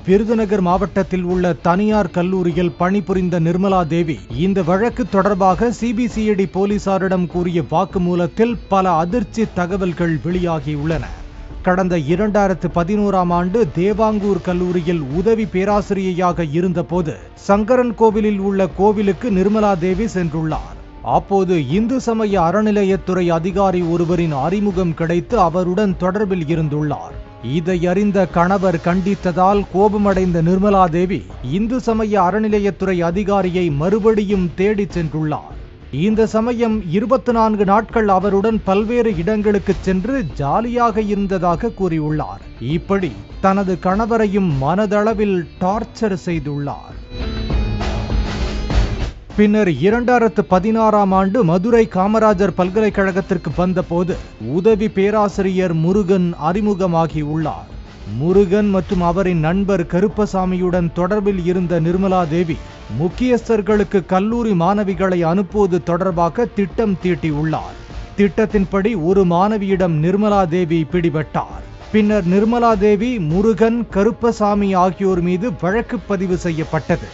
விருதுநகர் மாவட்டத்தில் உள்ள தனியார் கல்லூரியில் பணிபுரிந்த நிர்மலா தேவி இந்த வழக்கு தொடர்பாக சிபிசிஐடி போலீசாரிடம் கூறிய வாக்குமூலத்தில் பல அதிர்ச்சி தகவல்கள் வெளியாகியுள்ளன. கடந்த 2011ஆம் ஆண்டு தேவாங்கூர் கல்லூரியில் உதவி பேராசிரியையாக இருந்தபோது சங்கரன் கோவிலில் உள்ள கோவிலுக்கு நிர்மலா தேவி சென்றுள்ளார். அப்போது இந்து சமய அறநிலையத்துறை அதிகாரி ஒருவரின் அறிமுகம் கிடைத்து அவருடன் தொடர்பில் இருந்துள்ளார். இதை அறிந்த கணவர் கண்டித்ததால் கோபமடைந்த நிர்மலா தேவி இந்து சமய அறநிலையத்துறை அதிகாரியை மறுபடியும் தேடி சென்றுள்ளார். இந்த சமயம் 24 நாட்கள் அவருடன் பல்வேறு இடங்களுக்கு சென்று ஜாலியாக இருந்ததாக கூறியுள்ளார். இப்படி தனது கணவரையும் மனதளவில் டார்ச்சர் செய்துள்ளார். பின்னர் 2016ஆம் ஆண்டு மதுரை காமராஜர் பல்கலைக்கழகத்திற்கு வந்தபோது உதவி பேராசிரியர் முருகன் அறிமுகமாகியுள்ளார். முருகன் மற்றும் அவரின் நண்பர் கருப்பசாமியுடன் தொடர்பில் இருந்த நிர்மலா தேவி முக்கியஸ்தர்களுக்கு கல்லூரி மாணவிகளை அனுப்புவது தொடர்பாக திட்டம் தீட்டியுள்ளார். திட்டத்தின்படி ஒரு மாணவியிடம் நிர்மலா தேவி பிடிபட்டார். பின்னர் நிர்மலா தேவி, முருகன், கருப்பசாமி ஆகியோர் மீது வழக்கு பதிவு செய்யப்பட்டது.